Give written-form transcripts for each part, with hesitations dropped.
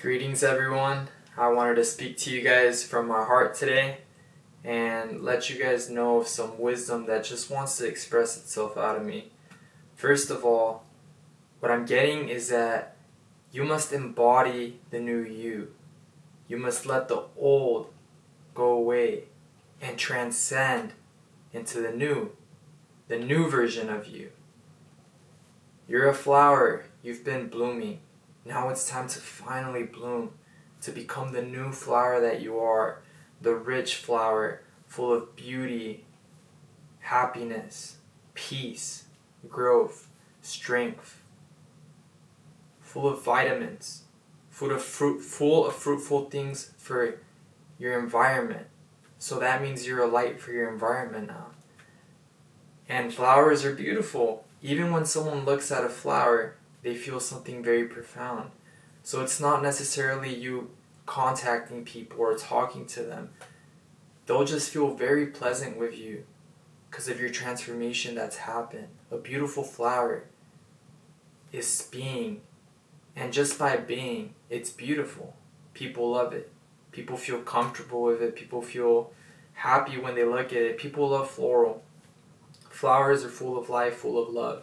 Greetings, everyone. I wanted to speak to you guys from my heart today and let you guys know of some wisdom that just wants to express itself out of me. First of all, what I'm getting is that you must embody the new you. You must let the old go away and transcend into the new version of you. You're a flower, you've been blooming. Now it's time to finally bloom, to become the new flower that you are, the rich flower, full of beauty, happiness, peace, growth, strength, full of vitamins, full of fruitful things for your environment. So that means you're a light for your environment now. And flowers are beautiful. Even when someone looks at a flower, they feel something very profound. So it's not necessarily you contacting people or talking to them. They'll just feel very pleasant with you because of your transformation that's happened. A beautiful flower is being, and just by being, it's beautiful. People love it. People feel comfortable with it. People feel happy when they look at it. People love floral. Flowers are full of life, full of love.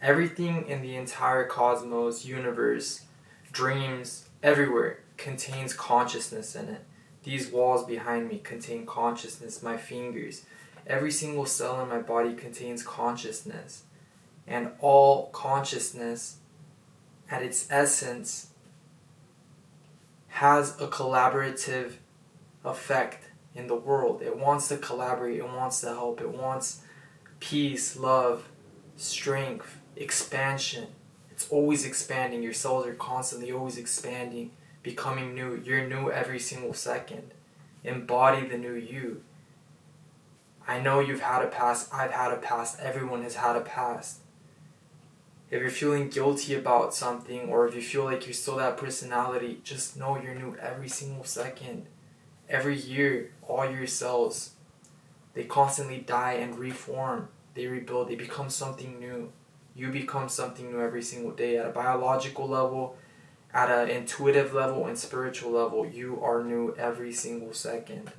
Everything in the entire cosmos, universe, dreams, everywhere contains consciousness in it. These walls behind me contain consciousness, my fingers. Every single cell in my body contains consciousness. And all consciousness, at its essence, has a collaborative effect in the world. It wants to collaborate, it wants to help, it wants peace, love, strength, expansion. It's always expanding. Your cells are constantly always expanding, becoming new. You're new every single second. Embody the new you. I know you've had a past. I've had a past. Everyone has had a past. If you're feeling guilty about something, or if you feel like you're still that personality, just know you're new every single second. Every year, all your cells, they constantly die and reform. They rebuild. They become something new. You become something new every single day. At a biological level, at an intuitive level, and spiritual level, you are new every single second.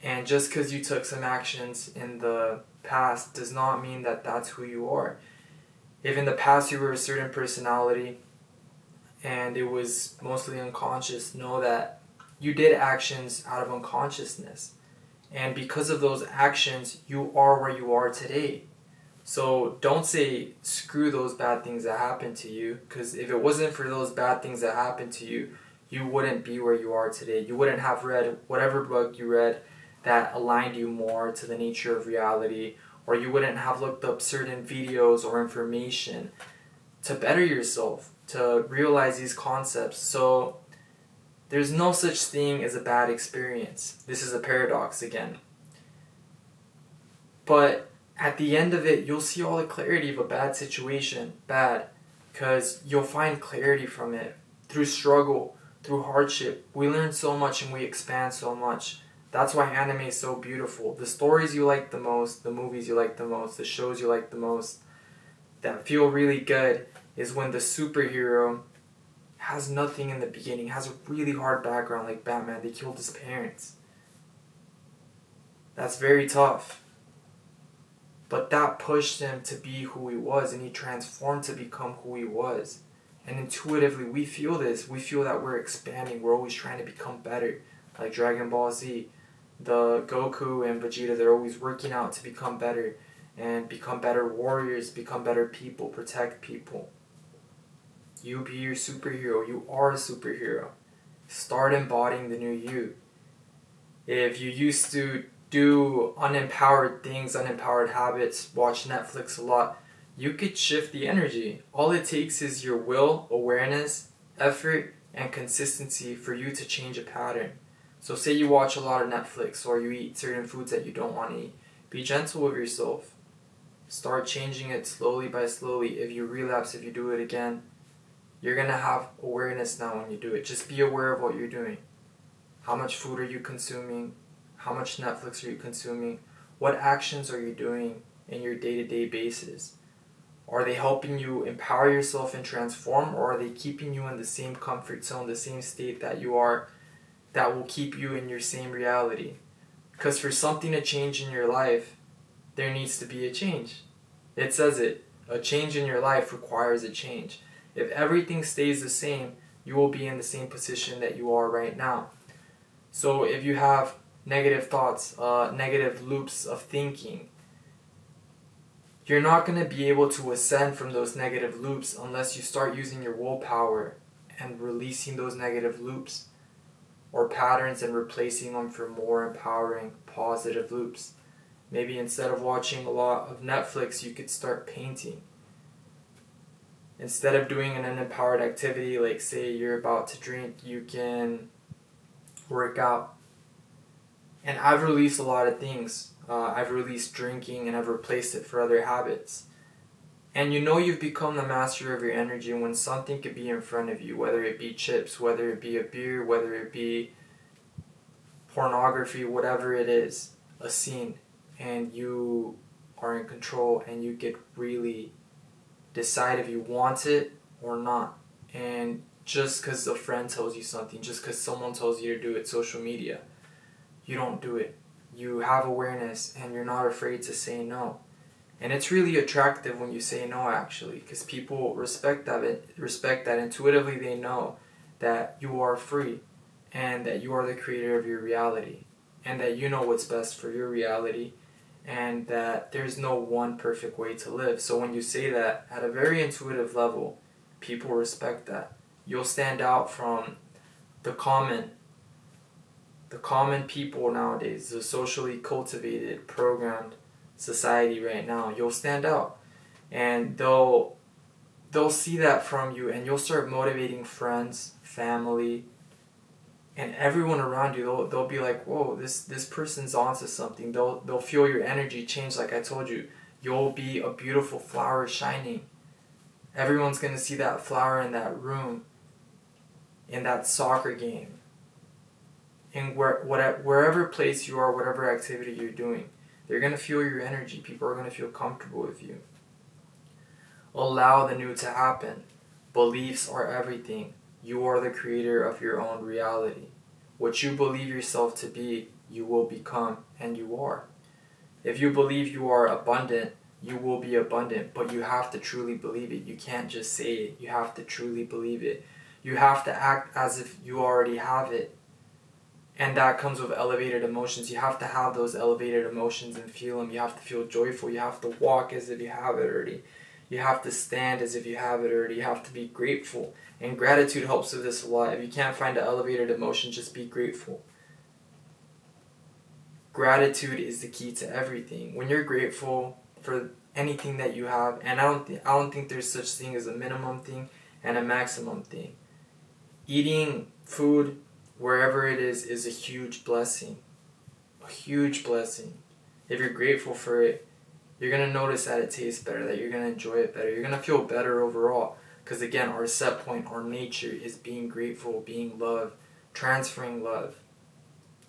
And just because you took some actions in the past does not mean that that's who you are. If in the past you were a certain personality and it was mostly unconscious, know that you did actions out of unconsciousness. And because of those actions, you are where you are today. So don't say, screw those bad things that happened to you, because if it wasn't for those bad things that happened to you, you wouldn't be where you are today. You wouldn't have read whatever book you read that aligned you more to the nature of reality, or you wouldn't have looked up certain videos or information to better yourself, to realize these concepts. So there's no such thing as a bad experience. This is a paradox again. But at the end of it, you'll see all the clarity of a bad situation, because you'll find clarity from it. Through struggle, through hardship, we learn so much and we expand so much. That's why anime is so beautiful. The stories you like the most, the movies you like the most, the shows you like the most, that feel really good, is when the superhero has nothing in the beginning, has a really hard background like Batman. They killed his parents. That's very tough. But that pushed him to be who he was, and he transformed to become who he was. And intuitively, we feel this. We feel that we're expanding. We're always trying to become better. Like Dragon Ball Z, the Goku and Vegeta, they're always working out to become better and become better warriors, become better people, protect people. You be your superhero. You are a superhero. Start embodying the new you. If you used to do unempowered things, unempowered habits, watch Netflix a lot, you could shift the energy. All it takes is your will, awareness, effort, and consistency for you to change a pattern. So say you watch a lot of Netflix or you eat certain foods that you don't want to eat. Be gentle with yourself. Start changing it slowly by slowly. If you relapse, if you do it again, you're going to have awareness now when you do it. Just be aware of what you're doing. How much food are you consuming? How much Netflix are you consuming? What actions are you doing in your day-to-day basis? Are they helping you empower yourself and transform, or are they keeping you in the same comfort zone, the same state that you are, that will keep you in your same reality? Because for something to change in your life, there needs to be a change. It says it. A change in your life requires a change. If everything stays the same, you will be in the same position that you are right now. So if you have negative thoughts, negative loops of thinking, you're not going to be able to ascend from those negative loops unless you start using your willpower and releasing those negative loops or patterns and replacing them for more empowering, positive loops. Maybe instead of watching a lot of Netflix, you could start painting. Instead of doing an unempowered activity, like say you're about to drink, you can work out. And I've released a lot of things. I've released drinking and I've replaced it for other habits. And you know you've become the master of your energy when something could be in front of you, whether it be chips, whether it be a beer, whether it be pornography, whatever it is, a scene, and you are in control and you could really decide if you want it or not. And just because a friend tells you something, just because someone tells you to do it, social media, you don't do it. You have awareness and you're not afraid to say no. And it's really attractive when you say no, actually, because people respect that intuitively. They know that you are free and that you are the creator of your reality and that you know what's best for your reality and that there's no one perfect way to live. So when you say that at a very intuitive level, people respect that. You'll stand out from the common people nowadays, the socially cultivated, programmed society right now. You'll stand out and they'll see that from you, and you'll start motivating friends, family, and everyone around you. They'll be like, whoa, this person's onto something. They'll feel your energy change. Like I told you, you'll be a beautiful flower shining. Everyone's going to see that flower in that room, in that soccer game, in wherever place you are, whatever activity you're doing. They're going to feel your energy. People are going to feel comfortable with you. Allow the new to happen. Beliefs are everything. You are the creator of your own reality. What you believe yourself to be, you will become, and you are. If you believe you are abundant, you will be abundant, but you have to truly believe it. You can't just say it. You have to truly believe it. You have to act as if you already have it. And that comes with elevated emotions. You have to have those elevated emotions and feel them. You have to feel joyful. You have to walk as if you have it already. You have to stand as if you have it already. You have to be grateful. And gratitude helps with this a lot. If you can't find an elevated emotion, just be grateful. Gratitude is the key to everything. When you're grateful for anything that you have, and I don't think there's such thing as a minimum thing and a maximum thing. Eating food, wherever it is a huge blessing. A huge blessing. If you're grateful for it, you're going to notice that it tastes better, that you're going to enjoy it better. You're going to feel better overall. Because again, our set point, our nature is being grateful, being love, transferring love.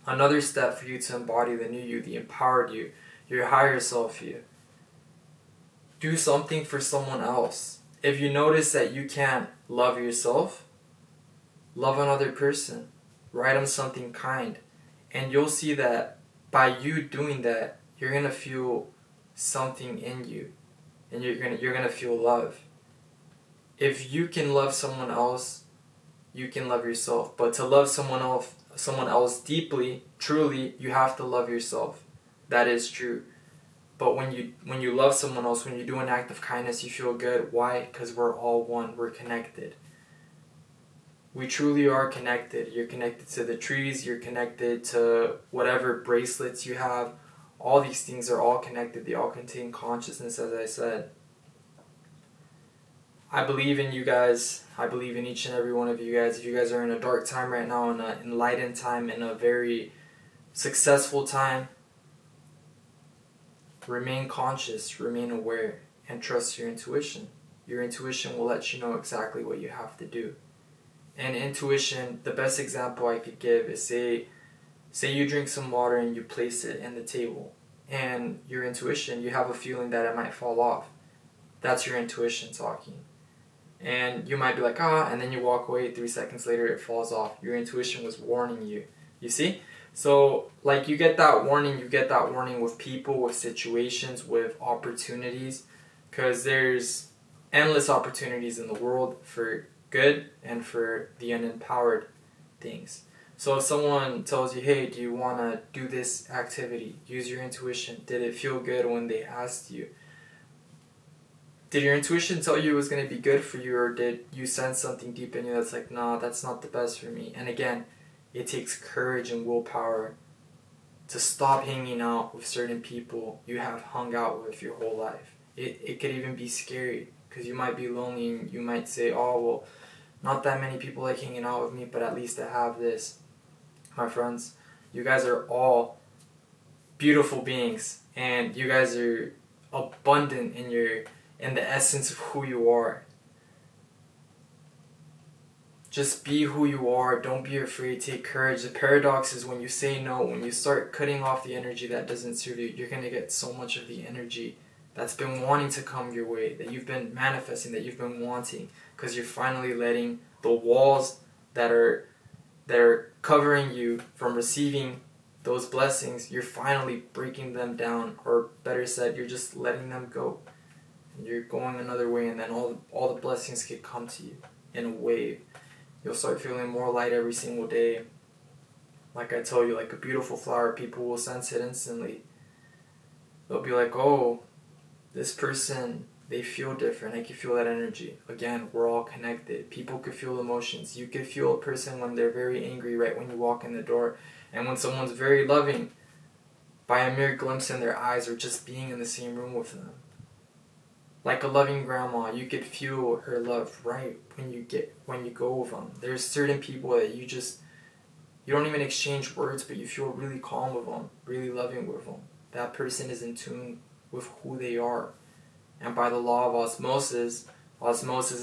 Another step for you to embody the new you, the empowered you, your higher self you. Do something for someone else. If you notice that you can't love yourself, love another person. Write them something kind. And you'll see that by you doing that, you're going to feel something in you. And you're gonna feel love. If you can love someone else, you can love yourself. But to love someone else deeply, truly, you have to love yourself. That is true. But when you love someone else, when you do an act of kindness, you feel good. Why? Because we're all one. We're connected. We truly are connected. You're connected to the trees. You're connected to whatever bracelets you have. All these things are all connected. They all contain consciousness, as I said. I believe in you guys. I believe in each and every one of you guys. If you guys are in a dark time right now, in an enlightened time, in a very successful time, remain conscious, remain aware, and trust your intuition. Your intuition will let you know exactly what you have to do. And intuition, the best example I could give is say you drink some water and you place it in the table. And your intuition, you have a feeling that it might fall off. That's your intuition talking. And you might be like, ah, and then you walk away, 3 seconds later it falls off. Your intuition was warning you. You see? So, like, you get that warning with people, with situations, with opportunities, because there's endless opportunities in the world for good and for the unempowered things. So if someone tells you, hey, do you want to do this activity? Use your intuition. Did it feel good when they asked you? Did your intuition tell you it was going to be good for you, or did you sense something deep in you that's like, nah, that's not the best for me? And again, it takes courage and willpower to stop hanging out with certain people you have hung out with your whole life. It could even be scary because you might be lonely and you might say, oh, well, not that many people like hanging out with me, but at least I have this. My friends, you guys are all beautiful beings, and you guys are abundant in the essence of who you are. Just be who you are. Don't be afraid. Take courage. The paradox is when you say no, when you start cutting off the energy that doesn't serve you, you're going to get so much of the energy that's been wanting to come your way, that you've been manifesting, that you've been wanting, because you're finally letting the walls that are covering you from receiving those blessings, you're finally breaking them down, or better said, you're just letting them go. And you're going another way, and then all the blessings could come to you in a wave. You'll start feeling more light every single day. Like I told you, like a beautiful flower, people will sense it instantly. They'll be like, oh, this person, they feel different. I can feel that energy. Again, we're all connected. People could feel emotions. You could feel a person when they're very angry right when you walk in the door. And when someone's very loving, by a mere glimpse in their eyes or just being in the same room with them. Like a loving grandma, you could feel her love right when you go with them. There's certain people that you don't even exchange words, but you feel really calm with them, really loving with them. That person is in tune with who they are. And by the law of osmosis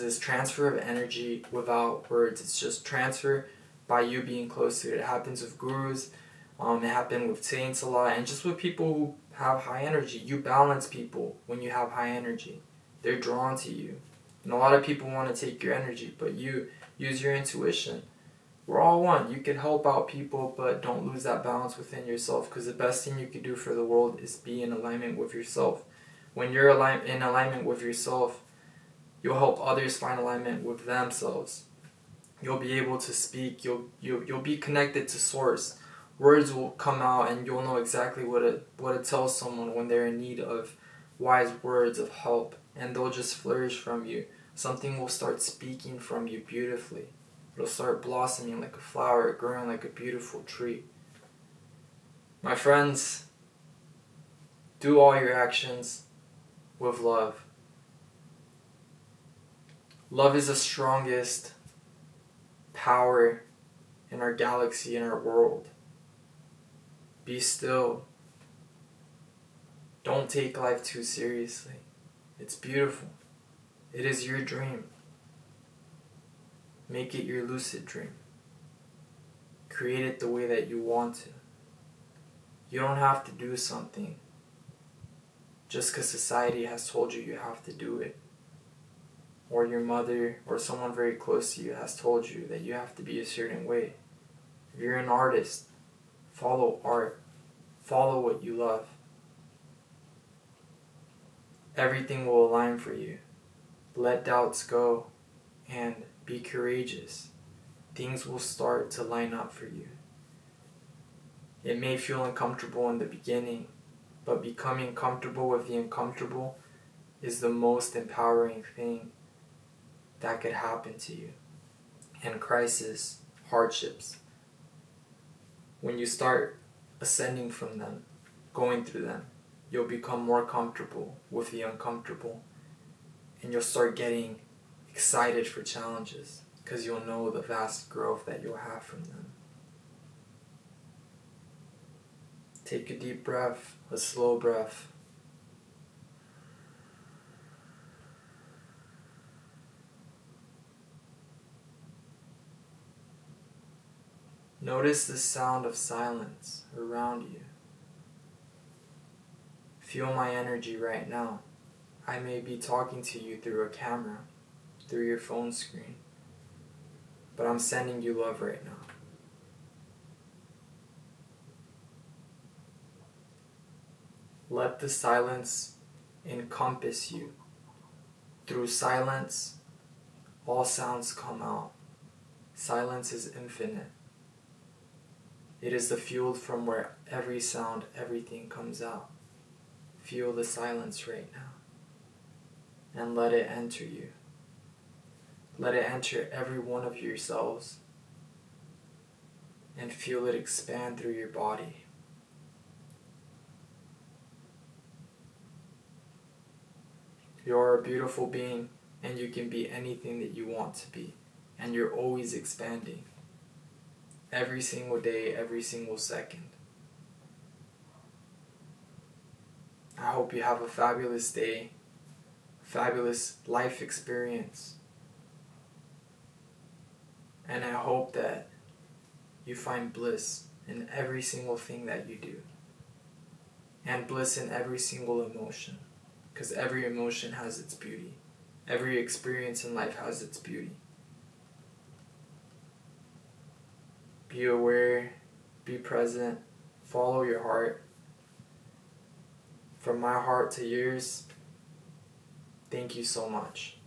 is transfer of energy without words. It's just transfer by you being close to it. It happens with gurus, it happens with saints a lot, and just with people who have high energy. You balance people when you have high energy. They're drawn to you. And a lot of people want to take your energy, but you use your intuition. We're all one. You can help out people, but don't lose that balance within yourself, because the best thing you can do for the world is be in alignment with yourself. When you're in alignment with yourself, you'll help others find alignment with themselves. You'll be able to speak. You'll be connected to source. Words will come out, and you'll know exactly what it tells someone when they're in need of wise words of help, and they'll just flourish from you. Something will start speaking from you beautifully. It'll start blossoming like a flower, growing like a beautiful tree. My friends, do all your actions with love. Love is the strongest power in our galaxy, in our world. Be still. Don't take life too seriously. It's beautiful. It is your dream. Make it your lucid dream. Create it the way that you want to. You don't have to do something just because society has told you you have to do it. Or your mother or someone very close to you has told you that you have to be a certain way. If you're an artist, follow art. Follow what you love. Everything will align for you. Let doubts go and be courageous. Things will start to line up for you. It may feel uncomfortable in the beginning, but becoming comfortable with the uncomfortable is the most empowering thing that could happen to you. And crisis, hardships, when you start ascending from them, going through them, you'll become more comfortable with the uncomfortable, and you'll start getting excited for challenges because you'll know the vast growth that you'll have from them. Take a deep breath, a slow breath. Notice the sound of silence around you. Feel my energy right now I may be talking to you through a camera, through your phone screen, but I'm sending you love right now. Let the silence encompass you. Through silence, all sounds come out. Silence is infinite. It is the field from where every sound, everything comes out. Feel the silence right now. And let it enter you. Let it enter every one of your cells. And feel it expand through your body. You're a beautiful being, and you can be anything that you want to be. And you're always expanding. Every single day, every single second. I hope you have a fabulous day, fabulous life experience. And I hope that you find bliss in every single thing that you do. And bliss in every single emotion. Because every emotion has its beauty. Every experience in life has its beauty. Be aware, be present, follow your heart. From my heart to yours, thank you so much.